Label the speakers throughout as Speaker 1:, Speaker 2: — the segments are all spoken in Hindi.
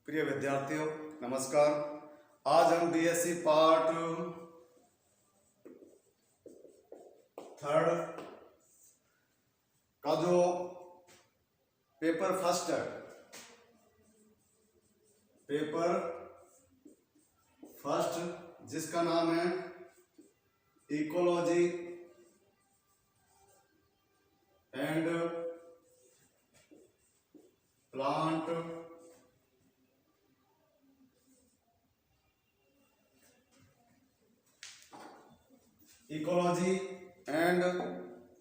Speaker 1: प्रिय विद्यार्थियों नमस्कार। आज हम बीएससी पार्ट थर्ड का जो पेपर फर्स्ट है, पेपर फर्स्ट जिसका नाम है ecology and plant ecology and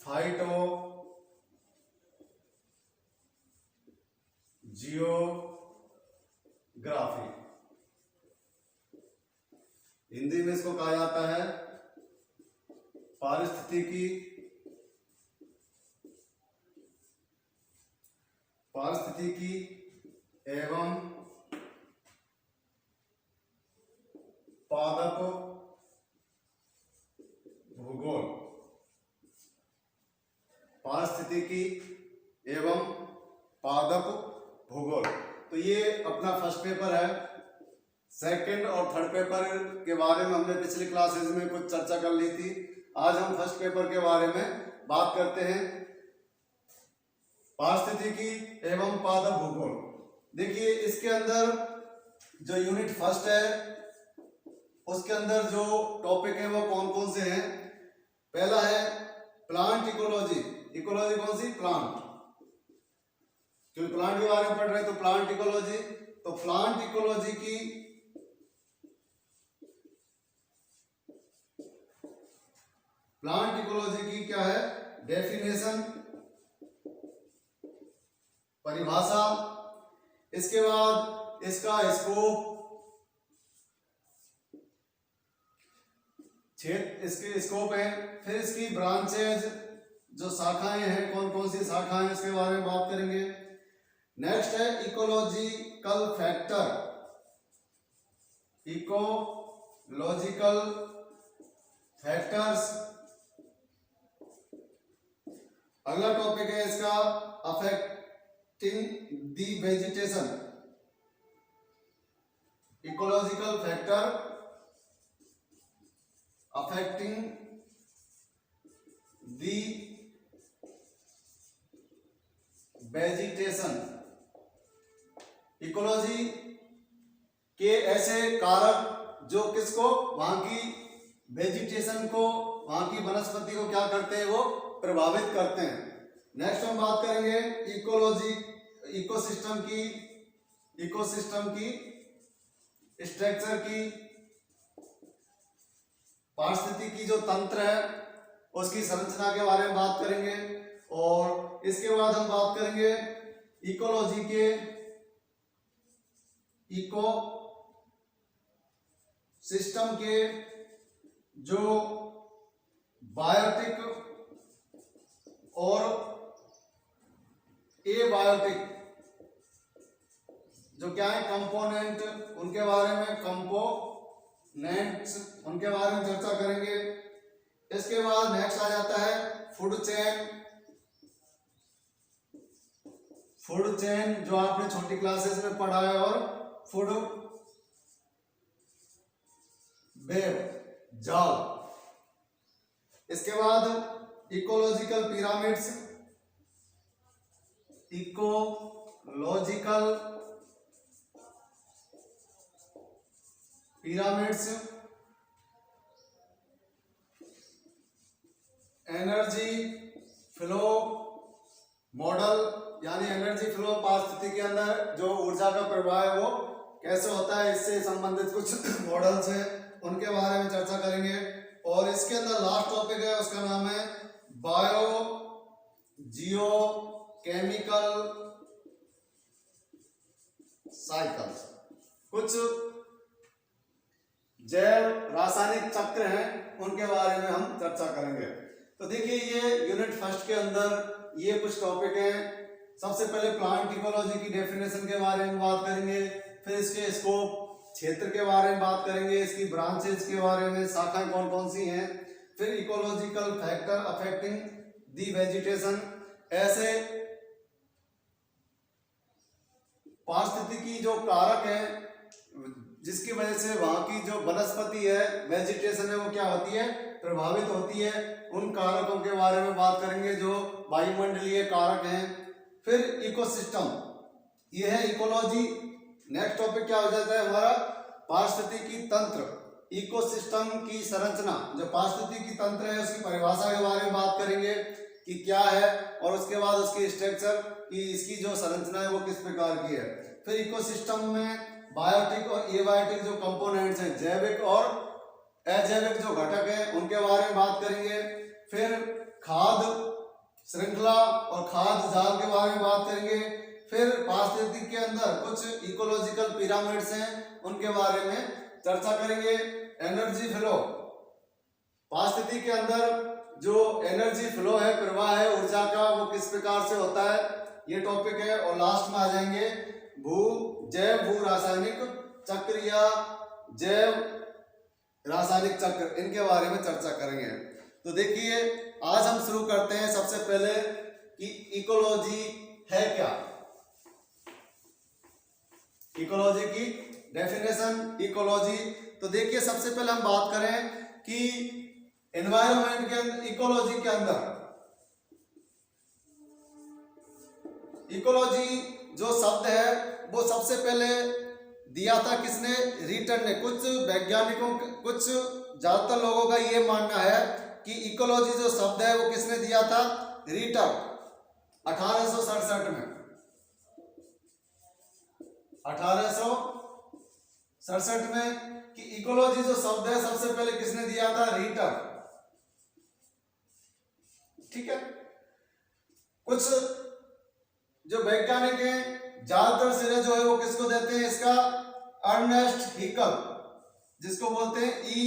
Speaker 1: phyto geography, Hindi में इसको कहा जाता है पारिस्थितिकी एवं पादप भूगोल। पारिस्थितिकी एवं पादप भूगोल, तो ये अपना फर्स्ट पेपर है। सेकंड और थर्ड पेपर के बारे में हमने पिछली क्लासेस में कुछ चर्चा कर ली थी। आज हम फर्स्ट पेपर के बारे में बात करते हैं, पारिस्थितिकी एवं पादप भूगोल। देखिए इसके अंदर जो यूनिट फर्स्ट है उसके अंदर जो टॉपिक है वो कौन कौन से हैं। पहला है प्लांट इकोलॉजी। इकोलॉजी कौन सी? प्लांट, क्योंकि प्लांट के बारे में पढ़ रहे हैं तो प्लांट इकोलॉजी। तो प्लांट इकोलॉजी की क्या है? डेफिनेशन, परिभाषा। इसके बाद इसका स्कोप, क्षेत्र इसके स्कोप है। फिर इसकी ब्रांचेज, जो शाखाएं हैं, कौन कौन सी शाखाएं, इसके बारे में बात करेंगे। नेक्स्ट है इकोलॉजिकल फैक्टर, इकोलॉजिकल फैक्टर्स। अगला टॉपिक है इसका affecting the vegetation, ecological factor affecting the vegetation। Ecology के ऐसे कारक जो किसको, वहां की वेजिटेशन को, वहां की वनस्पति को क्या करते हैं? वो प्रभावित करते हैं। नेक्स्ट हम बात करेंगे इकोसिस्टम की स्ट्रक्चर की, पारिस्थितिकी की जो तंत्र है उसकी संरचना के बारे में बात करेंगे। और इसके बाद हम बात करेंगे इकोलॉजी के इको सिस्टम के जो बायोटिक और एबायोटिक जो क्या है, कंपोनेंट, उनके बारे में, कंपोनेंट्स, उनके बारे में चर्चा करेंगे। इसके बाद नेक्स्ट आ जाता है फूड चेन, जो आपने छोटी क्लासेस में पढ़ा है, और फूड वेब, जाल। इसके बाद ecological pyramids, energy flow model, यानी एनर्जी फ्लो, पारिस्थितिकी के अंदर जो ऊर्जा का प्रवाह है वो कैसे होता है, इससे संबंधित कुछ मॉडल्स हैं, उनके बारे में चर्चा करेंगे। और इसके अंदर लास्ट टॉपिक है, उसका नाम है बायो जियोकेमिकल साइकिल्स। कुछ जैव रासायनिक चक्र हैं, उनके बारे में हम चर्चा करेंगे। तो देखिए ये यूनिट फर्स्ट के अंदर ये कुछ टॉपिक हैं। सबसे पहले प्लांट इकोलॉजी की डेफिनेशन के बारे में बात करेंगे, फिर इसके स्कोप, क्षेत्र के बारे में बात करेंगे, इसकी ब्रांचेस के बारे में, शाखाएं कौन कौन सी हैं, फिर इकोलॉजिकल फैक्टर अफेक्टिंग दी वेजिटेशन, ऐसे पारिस्थितिकी जो कारक है जिसकी वजह से वहाँ की जो वनस्पति है, वेजिटेशन है, वो क्या होती है, प्रभावित होती है, उन कारकों के बारे में बात करेंगे जो वायुमंडलीय कारक हैं। फिर इकोसिस्टम, ये है इकोलॉजी। नेक्स्ट टॉपिक क्या हो जाता है हमारा, पारिस्थितिकी तंत्र, इकोसिस्टम की संरचना। जो पारिस्थितिकी तंत्र है उसकी परिभाषा के बारे में बात करेंगे कि क्या है, और उसके बाद उसकी स्ट्रक्चर की, इसकी जो संरचना है वो किस प्रकार की है। फिर इकोसिस्टम में बायोटिक और एबायोटिक जो कंपोनेंट्स हैं, जैविक और अजैविक जो घटक हैं, उनके बारे में बात करेंगे। फिर खाद्य श्रृंखला और खाद्य जाल के बारे में बात करेंगे। फिर पारिस्थितिकी के अंदर कुछ इकोलॉजिकल पिरामिड्स हैं, उनके बारे में चर्चा करेंगे। एनर्जी फ्लो, पारिस्थितिकी के अंदर जो एनर्जी फ्लो है, प्रवाह है ऊर्जा का, वो किस प्रकार से होता है, ये टॉपिक है। और लास्ट में आ जाएंगे जैव भू रासायनिक चक्र या जैव रासायनिक चक्र, इनके बारे में चर्चा करेंगे। तो देखिए आज हम शुरू करते हैं सबसे पहले कि इकोलॉजी है क्या। इकोलॉजी की डेफिनेशन, इकोलॉजी। तो देखिए सबसे पहले हम बात करें कि एनवायरनमेंट के अंदर, इकोलॉजी के अंदर, इकोलॉजी जो शब्द है वो सबसे पहले दिया था किसने, रीटर ने। कुछ वैज्ञानिकों, कुछ ज्यादातर लोगों का ये मानना है कि इकोलॉजी जो शब्द है वो किसने दिया था, रीटर, 1867 में। 1867 में कि इकोलॉजी जो शब्द है सबसे पहले किसने दिया था, रीटर। ठीक है। कुछ जो वैज्ञानिक हैं ज्यादातर श्रेय जो है वो किसको देते हैं, इसका अर्नेस्ट हैकेल, जिसको बोलते हैं ई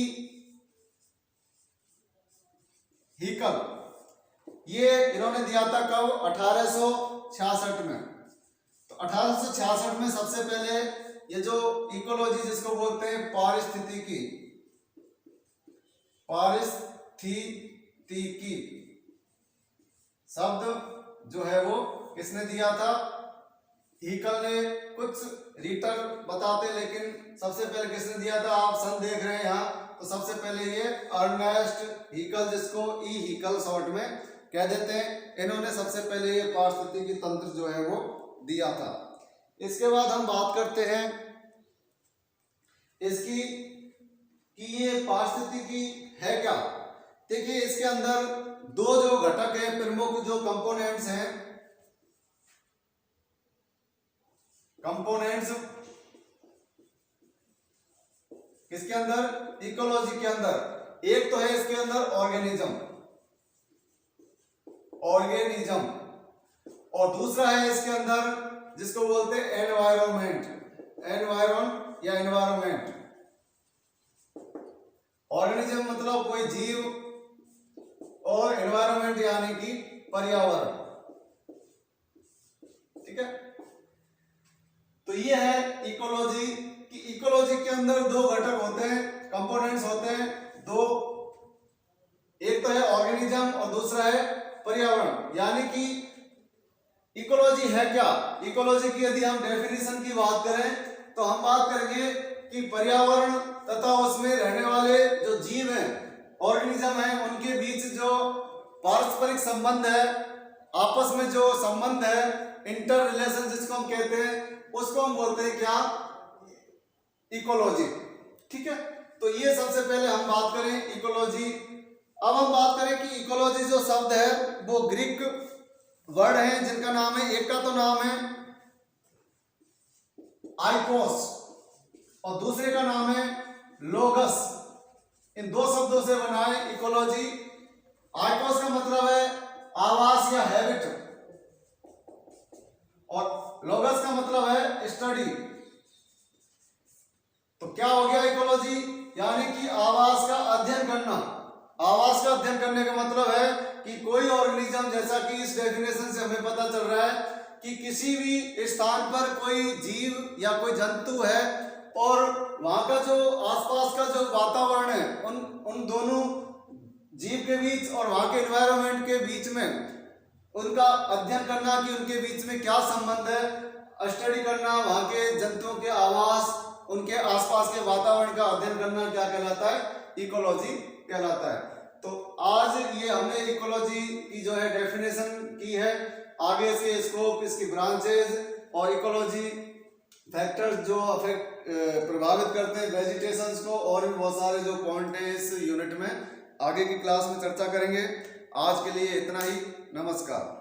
Speaker 1: हैकेल। ये इन्होंने दिया था कब, 1866 में। तो 1866 में सबसे पहले ये जो इकोलॉजी जिसको बोलते हैं पारिस्थितिकी, पारिस्थितिकी शब्द जो है वो किसने दिया था, हैकेल ने। कुछ रीटर बताते, लेकिन सबसे पहले किसने दिया था, आप सन देख रहे हैं यहाँ, तो सबसे पहले ये अर्नेस्ट हैकेल, जिसको ई हैकेल शॉर्ट में कह देते हैं, इन्होंने सबसे पहले ये पारिस्थितिकी तंत्र जो है वो दिया था। इसके बाद हम बात करते हैं इसकी कि ये पारिस्थितिकी है क्या। देखिए इसके अंदर दो जो घटक हैं, प्रमुख जो कंपोनेंट्स हैं, कंपोनेंट्स किसके अंदर, इकोलॉजी के अंदर। एक तो है इसके अंदर ऑर्गेनिज्म, ऑर्गेनिज्म, और दूसरा है इसके अंदर जिसको बोलते हैं एनवायरनमेंट, एनवायरन या एनवायरनमेंट। ऑर्गेनिज्म मतलब कोई जीव, और एनवायरनमेंट यानी कि पर्यावरण। ठीक है। तो ये है इकोलॉजी कि इकोलॉजी के अंदर दो घटक होते हैं, कंपोनेंट्स होते हैं दो, एक तो है ऑर्गेनिज्म और दूसरा है पर्यावरण। यानी कि इकोलॉजी है क्या, इकोलॉजी की यदि हम डेफिनेशन की बात करें तो हम बात करेंगे कि पर्यावरण तथा उसमें रहने वाले जो जीव हैं, ऑर्गेनिज्म हैं, उनके बीच जो पारस्परिक संबंध है, आपस में जो संबंध है, इंटर रिलेशन जिसको हम कहते हैं, उसको हम बोलते हैं क्या, इकोलॉजी। ठीक है। तो ये सबसे पहले हम बात करें इकोलॉजी। अब हम बात करें कि इकोलॉजी जो शब्द है वो ग्रीक वर्ड है जिनका नाम है, एक का तो नाम है आइकोस और दूसरे का नाम है लोगस। इन दो शब्दों से बना है इकोलॉजी। आइकोस का मतलब है आवास या हैबिट, और लोगस का मतलब है स्टडी। तो क्या हो गया इकोलॉजी, यानी कि आवास का अध्ययन करना। आवास का अध्ययन करने का मतलब है कि कोई ऑर्गेनिज्म, जैसा कि इस डेफिनेशन से हमें पता चल रहा है कि किसी भी स्थान पर कोई जीव या कोई जंतु है और वहां का जो आसपास का जो वातावरण है, उन दोनों जीव के बीच और वहां के एनवायरनमेंट के बीच में उनका अध्ययन करना कि उनके बीच में क्या संबंध है, स्टडी करना, वहाँ के जंतुओं के आवास, उनके आसपास के वातावरण का अध्ययन करना क्या कहलाता है? इकोलॉजी कहलाता है। तो आज ये हमने इकोलॉजी की जो है डेफिनेशन की है, आगे इसके स्कोप, इसकी ब्रांचेज और इकोलॉजी फैक्टर्स जो प्रभावित करते हैं वेजिटेशंस को, और भी बहुत सारे जो पॉइंट हैं इस यूनिट में आगे की क्लास में चर्चा करेंगे। आज के लिए इतना ही। नमस्कार।